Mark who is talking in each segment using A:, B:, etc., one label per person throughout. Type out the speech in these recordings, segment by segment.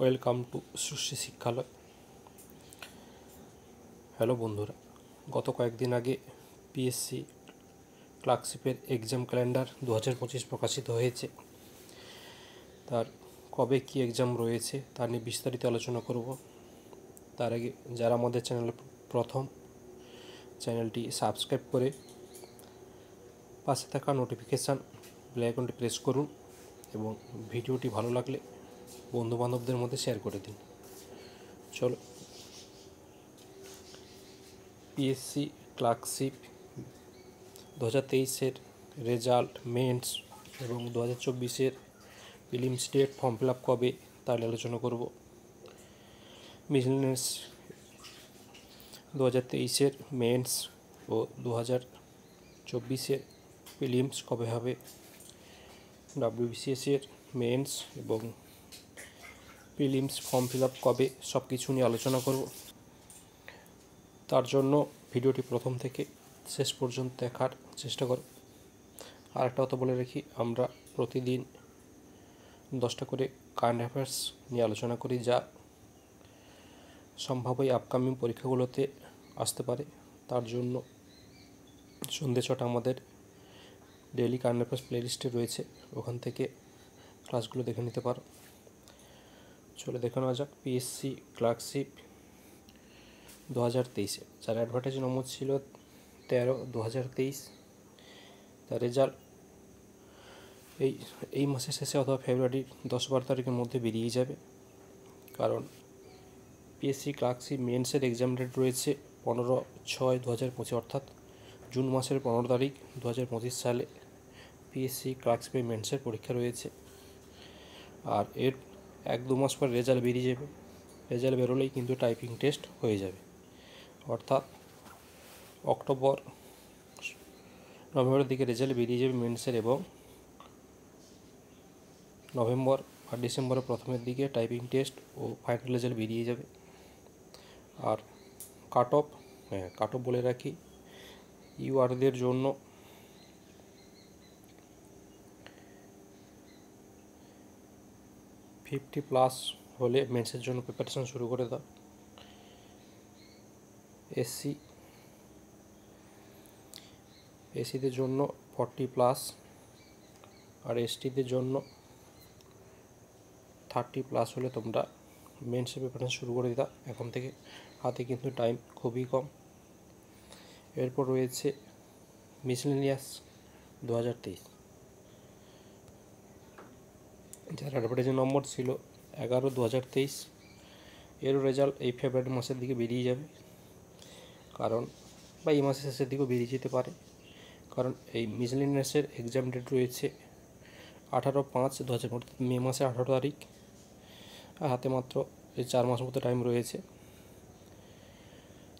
A: Welcome to সৃষ্টি শিক্ষালয়। Hello বন্ধুরা, গত কয়েকদিন আগে পিএসসি ক্লার্কশিপের এক্সাম ক্যালেন্ডার 2025 প্রকাশিত হয়েছে। তার কবে কী এক্সাম রয়েছে তা নিয়ে বিস্তারিত আলোচনা করব। তার আগে যারা আমাদের চ্যানেলে প্রথম, চ্যানেলটি সাবস্ক্রাইব করে পাশে থাকা নোটিফিকেশান বেল আইকনটি প্রেস করুন এবং ভিডিওটি ভালো লাগলে বন্ধুবান্ধবদের মধ্যে শেয়ার করে দিন। চলো, পিএসসি ক্লার্কশিপ 2023-এর রেজাল্ট, মেন্স এবং 2024-এর prelims date, form fill up কবে তা নিয়ে আলোচনা করব। মিসেলেনিয়াস 2023-এর মেন্স ও 2024-এর প্রিলিমস কবে হবে, WBCS-এর মেন্স এবং প্রিলিমস ফর্ম ফিল আপ কবে, সব কিছু নিয়ে আলোচনা করব। তার জন্য ভিডিওটি প্রথম থেকে শেষ পর্যন্ত দেখার চেষ্টা করো। আর একটা কথা বলে রাখি, আমরা প্রতিদিন 10টা করে কারেন্ট অ্যাফেয়ার্স নিয়ে আলোচনা করি, যা সম্ভাব্য আপকামিং পরীক্ষাগুলোতে আসতে পারে। তার জন্য সন্ধ্যে 6টা আমাদের ডেইলি কারেন্ট অ্যাফেয়ার্স প্লেলিস্টে রয়েছে, ওখান থেকে ক্লাসগুলো দেখে নিতে পারো। চলে দেখে নেওয়া যাক পিএসসি ক্লার্কশিপ 2023-এ, যার অ্যাডভার্টাইজ নম্বর ছিল 13/2023। তার রেজাল্ট এই মাসের শেষে অথবা ফেব্রুয়ারির 10-12 তারিখের মধ্যে বেরিয়ে যাবে, কারণ পিএসসি ক্লার্কশিপ মেন্সের এক্সাম ডেট রয়েছে 15/6/2025, অর্থাৎ জুন মাসের 15 তারিখ 2025 সালে পিএসসি ক্লার্কশিপে মেন্সের পরীক্ষা রয়েছে। আর এর 1-2 মাস পর রেজাল্ট বেরিয়ে যাবে। রেজাল্ট বেরোলেই কিন্তু টাইপিং টেস্ট হয়ে যাবে, অর্থাৎ নভেম্বরের দিকে রেজাল্ট বেরিয়ে যাবে মেন্সের, এবং নভেম্বর আর ডিসেম্বরের প্রথমের দিকে টাইপিং টেস্ট ও ফাইনাল রেজাল্ট বেরিয়ে যাবে। আর কাট অফ বলে রাখি, ইউআরদের জন্য 50+ হলে মেন্সের জন্য প্রিপারেশন শুরু করে দাও। এসিদের জন্য 40+, আর এসটিদের জন্য 30+ হলে তোমরা মেন্সের প্রিপারেশন শুরু করে দাও এখন থেকে, হাতে কিন্তু টাইম খুবই কম। এরপর রয়েছে মিসেলেনিয়াস 2023, যার অ্যাডভার্টাইজের নম্বর ছিল 11/2023। এরও রেজাল্ট এই ফেব্রুয়ারি মাসের দিকে বেরিয়ে যাবে, বা এই মাসের শেষের দিকেও বেরিয়ে যেতে পারে, কারণ এই মিসেলেনিয়াসের এক্সাম ডেট রয়েছে 18/5/2025, মে মাসের 18 তারিখ। আর হাতে মাত্র এই 4 মাস মতো টাইম রয়েছে,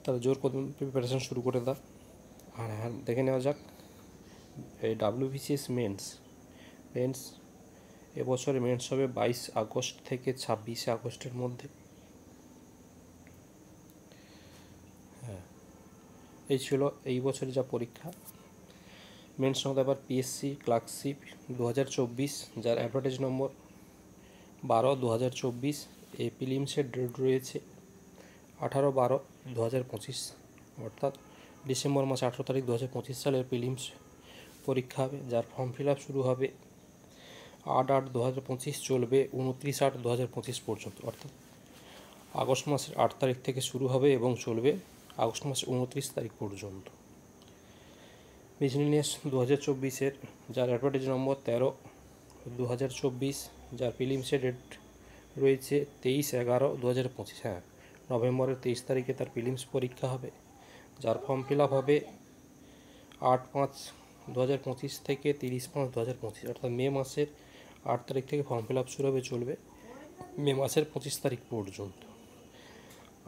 A: তাহলে জোর কদমে প্রিপারেশন শুরু করে দাও। আর দেখে নেওয়া যাক এই WBCS মেন্স এবছরে মেন্স হবে 22 আগস্ট থেকে 26 আগস্টের মধ্যে। এই ছিল এই বছরে যা পরীক্ষা। মেন্স মধ্যে আবার পিএসসি ক্লার্কশিপ 2024, যার অ্যাডভার্টাইজ নম্বর 12/2024। এই প্রিলিমসের ডেট রয়েছে 18/12/2025, অর্থাৎ ডিসেম্বর মাস 18 তারিখ 2025 সালের প্রিলিমস পরীক্ষা হবে, যার ফর্ম ফিল আপ শুরু হবে 8/8/2025, চলবে 29/8/2025 পর্যন্ত, অর্থাৎ আগস্ট মাসের 8 তারিখ থেকে শুরু হবে এবং চলবে আগস্ট মাসের 29 তারিখ পর্যন্ত। মিসেলেনিয়াস 2024-এর, যার অ্যাডভার্টাইজ নম্বর 13/2024, যার প্রিলিমসের ডেট রয়েছে 23/11/2025। নভেম্বরের 23 তারিখে তার প্রিলিমস পরীক্ষা হবে, যার ফর্ম ফিল আপ হবে 8/5/2025 থেকে 30/5/2025, অর্থাৎ মে মাসের 8 তারিখ থেকে ফর্ম ফিল আপ শুরু হবে, চলবে মে মাসের 25 তারিখ পর্যন্ত।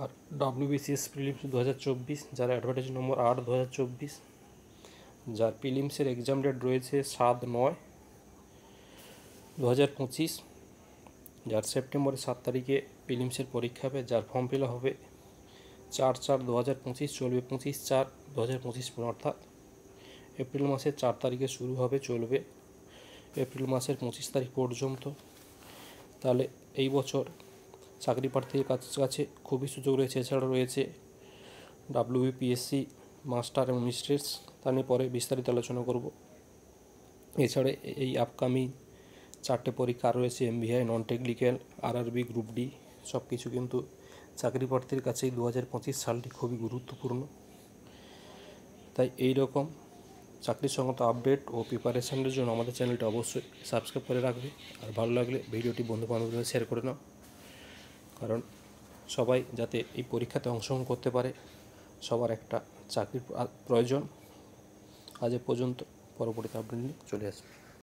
A: আর WBCS প্রিলিমস 2024, যার অ্যাডভার্টাইজ নম্বর 8/2024, যার প্রিলিমসের এক্সাম ডেট রয়েছে 7/9/2025, যার সেপ্টেম্বরের 7 তারিখে প্রিলিমসের পরীক্ষা হবে, যার ফর্ম ফিল আপ হবে 4/4/2025, চলবে 25/4/2025, অর্থাৎ এপ্রিল মাসের 4 তারিখে শুরু হবে, চলবে এপ্রিল মাসের 25 তারিখ পর্যন্ত। তাহলে এই বছর চাকরি প্রার্থীর কাছে খুবই সুযোগ রয়েছে। এছাড়া রয়েছে WBPSC মাস্টার এবং মিস্ট্রেস, তা নিয়ে পরে বিস্তারিত আলোচনা করব। এছাড়া এই আপকামিং 4টে পরীক্ষা রয়েছে, MVI, non technical, RRB, group D, সব কিছু কিন্তু চাকরি প্রার্থীর কাছেই 2025 সালটি খুবই গুরুত্বপূর্ণ। তাই এই রকম চাকরি সংক্রান্ত আপডেট ও প্রিপারেশানের জন্য আমাদের চ্যানেলটি অবশ্যই সাবস্ক্রাইব করে রাখবে। আর ভালো লাগলে ভিডিওটি বন্ধুবান্ধবদের শেয়ার করে নাও, কারণ সবাই যাতে এই পরীক্ষাতে অংশগ্রহণ করতে পারে। সবার একটা চাকরির প্রয়োজন। আজ এ পর্যন্ত, পরবর্তী আপডেট নিয়ে চলে আসবে।